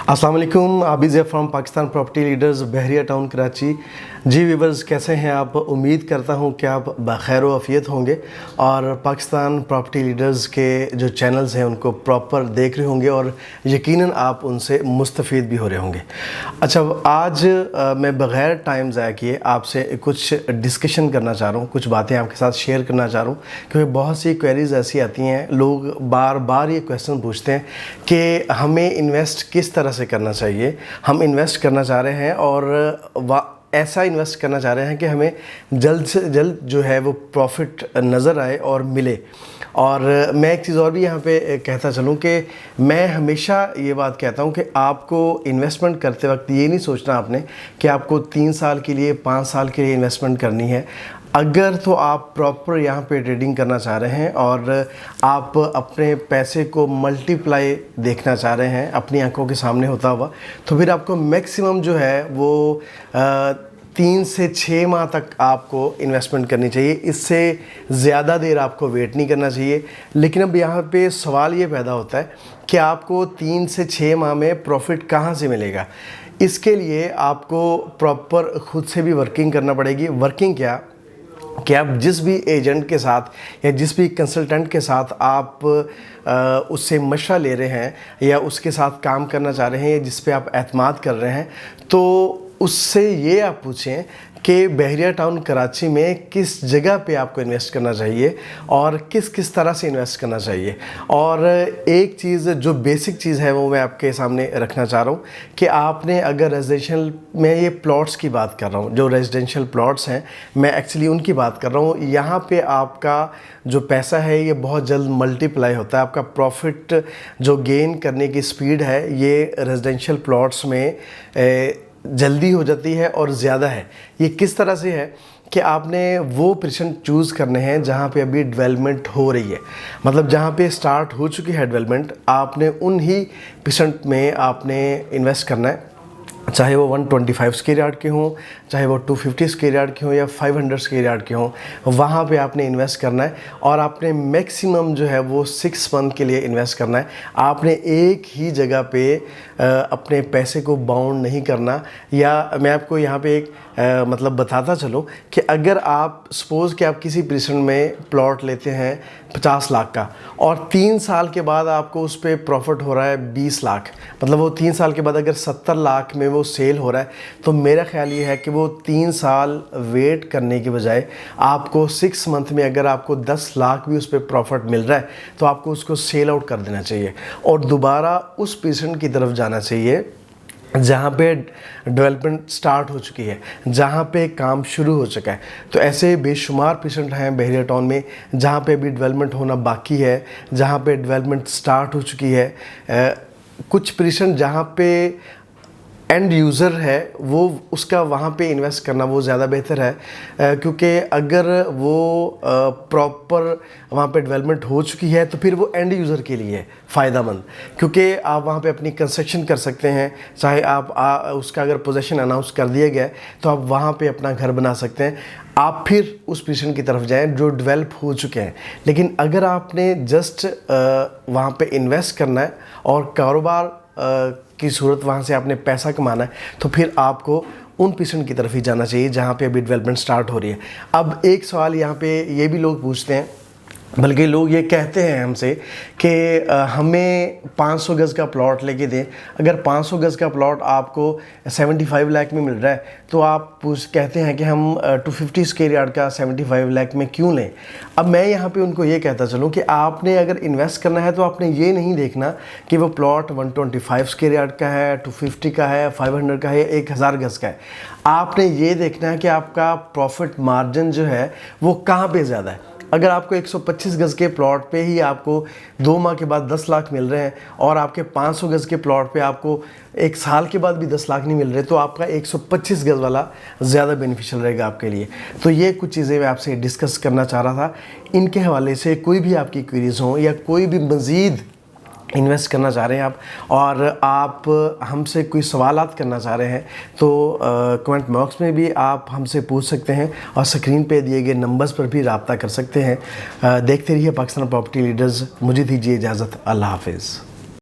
अस्सलाम वालेकुम, आबिज़ है from Pakistan property leaders Bahria town Karachi. जी व्यूवर्स, कैसे हैं आप? उम्मीद करता हूं कि आप बखैर व आफियत होंगे और पाकिस्तान प्रॉपर्टी लीडर्स के जो चैनल्स हैं उनको प्रॉपर देख रहे होंगे और यकीनन आप उनसे मुस्तफ़ीद भी हो रहे होंगे। अच्छा, आज मैं बग़ैर टाइम ज़ाया किए आपसे कुछ डिस्कशन करना चाह रहा हूँ, कुछ बातें आपके साथ शेयर करना चाह रहा हूँ, क्योंकि बहुत सी क्वेरीज़ ऐसी आती हैं, लोग बार बार ये क्वेश्चन पूछते हैं कि हमें इन्वेस्ट किस तरह से करना चाहिए। हम इन्वेस्ट करना चाह रहे हैं और ऐसा इन्वेस्ट करना चाह रहे हैं कि हमें जल्द से जल्द जो है वो प्रॉफिट नज़र आए और मिले। और मैं एक चीज़ और भी यहाँ पे कहता चलूँ कि मैं हमेशा ये बात कहता हूँ कि आपको इन्वेस्टमेंट करते वक्त ये नहीं सोचना आपने कि आपको 3 साल के लिए 5 साल के लिए इन्वेस्टमेंट करनी है। अगर तो आप प्रॉपर यहाँ पे ट्रेडिंग करना चाह रहे हैं और आप अपने पैसे को मल्टीप्लाई देखना चाह रहे हैं अपनी आंखों के सामने होता हुआ, तो फिर आपको मैक्सिमम जो है वो 3 से 6 माह तक आपको इन्वेस्टमेंट करनी चाहिए। इससे ज़्यादा देर आपको वेट नहीं करना चाहिए। लेकिन अब यहाँ पे सवाल ये पैदा होता है कि आपको 3 से 6 माह में प्रॉफिट कहाँ से मिलेगा। इसके लिए आपको प्रॉपर खुद से भी वर्किंग करना पड़ेगी। वर्किंग क्या कि आप जिस भी एजेंट के साथ या जिस भी कंसल्टेंट के साथ आप उससे मशवरा ले रहे हैं या उसके साथ काम करना चाह रहे हैं या जिस पे आप एतमाद कर रहे हैं, तो उससे ये आप पूछें कि बहरिया टाउन कराची में किस जगह पे आपको इन्वेस्ट करना चाहिए और किस किस तरह से इन्वेस्ट करना चाहिए। और एक चीज़ जो बेसिक चीज़ है वो मैं आपके सामने रखना चाह रहा हूँ कि आपने अगर रेजिडेंशियल में, ये प्लॉट्स की बात कर रहा हूँ, जो रेजिडेंशियल प्लॉट्स हैं मैं एक्चुअली उनकी बात कर रहा हूँ। यहाँ पे आपका जो पैसा है ये बहुत जल्द मल्टीप्लाई होता है। आपका प्रॉफिट जो गेन करने की स्पीड है ये रेजिडेंशियल प्लॉट्स में जल्दी हो जाती है और ज़्यादा है। ये किस तरह से है कि आपने वो परसेंट चूज़ करने हैं जहाँ पे अभी डेवलपमेंट हो रही है, मतलब जहाँ पे स्टार्ट हो चुकी है डेवलपमेंट, आपने उन ही परसेंट में आपने इन्वेस्ट करना है। चाहे वो 125 स्क्वायर यार्ड के हों, चाहे वो 250 स्क्वायर यार्ड के हों या 500 स्क्वायर यार्ड के हों, वहाँ पे आपने इन्वेस्ट करना है। और आपने मैक्सिमम जो है वो 6 मंथ के लिए इन्वेस्ट करना है। आपने एक ही जगह पे अपने पैसे को बाउंड नहीं करना। या मैं आपको यहाँ पे एक मतलब बताता चलूँ कि अगर आप सपोज़ कि आप किसी परसेंट में प्लॉट लेते हैं 50 लाख का और 3 साल के बाद आपको उस पर प्रॉफिट हो रहा है 20 लाख, मतलब वो 3 साल के बाद अगर 70 लाख में वो सेल हो रहा है, तो मेरा ख्याल ये है कि वो 3 साल वेट करने के बजाय आपको 6 मंथ में अगर आपको 10 लाख भी उस पर प्रॉफिट मिल रहा है तो आपको उसको सेल आउट कर देना चाहिए और दोबारा उस परसेंट की तरफ जाना चाहिए जहाँ पे डेवलपमेंट स्टार्ट हो चुकी है, जहाँ पे काम शुरू हो चुका है। तो ऐसे बेशुमार परसेंट हैं बहरिया टाउन में जहाँ पे अभी डेवलपमेंट होना बाकी है, जहाँ पे डेवलपमेंट स्टार्ट हो चुकी है। कुछ परसेंट जहाँ पे एंड यूज़र है वो उसका वहाँ पे इन्वेस्ट करना वो ज़्यादा बेहतर है, क्योंकि अगर वो प्रॉपर वहाँ पे डेवलपमेंट हो चुकी है तो फिर वो एंड यूज़र के लिए फ़ायदेमंद, क्योंकि आप वहाँ पे अपनी कंस्ट्रक्शन कर सकते हैं। चाहे आप उसका अगर पोजीशन अनाउंस कर दिया गया है तो आप वहाँ पे अपना घर बना सकते हैं। आप फिर उस पोजीशन की तरफ जाएं जो डेवलप हो चुके हैं। लेकिन अगर आपने जस्ट वहाँ पे इन्वेस्ट करना है और कारोबार की सूरत वहाँ से आपने पैसा कमाना है, तो फिर आपको उन परसेंट की तरफ ही जाना चाहिए जहाँ पे अभी डेवलपमेंट स्टार्ट हो रही है। अब एक सवाल यहाँ पे ये भी लोग पूछते हैं, बल्कि लोग ये कहते हैं हमसे कि हमें 500 गज़ का प्लॉट लेके दें। अगर 500 गज़ का प्लॉट आपको 75 लाख में मिल रहा है तो आप कहते हैं कि हम 250 स्क्वायर यार्ड का 75 लाख में क्यों लें। अब मैं यहाँ पे उनको ये कहता चलूँ कि आपने अगर इन्वेस्ट करना है तो आपने ये नहीं देखना कि वो प्लॉट 125 स्क्वायर यार्ड का है, 250 का है, 500 का है, 1000 गज़ का है। आपने ये देखना है कि आपका प्रॉफिट मार्जिन जो है वो कहाँ पर ज़्यादा है। अगर आपको 125 गज़ के प्लॉट पे ही आपको 2 माह के बाद 10 लाख मिल रहे हैं और आपके 500 गज़ के प्लॉट पे आपको 1 साल के बाद भी 10 लाख नहीं मिल रहे, तो आपका 125 गज़ वाला ज़्यादा बेनिफिशियल रहेगा आपके लिए। तो ये कुछ चीज़ें मैं आपसे डिस्कस करना चाह रहा था। इनके हवाले से कोई भी आपकी क्वेरीज़ हों या कोई भी मज़ीद इन्वेस्ट करना चाह रहे हैं आप और आप हमसे कोई सवालात करना चाह रहे हैं, तो कमेंट बॉक्स में भी आप हमसे पूछ सकते हैं और स्क्रीन पे दिए गए नंबर्स पर भी रब्ता कर सकते हैं। देखते रहिए पाकिस्तान प्रॉपर्टी लीडर्स। मुझे दीजिए इजाज़त। अल्लाह हाफिज़।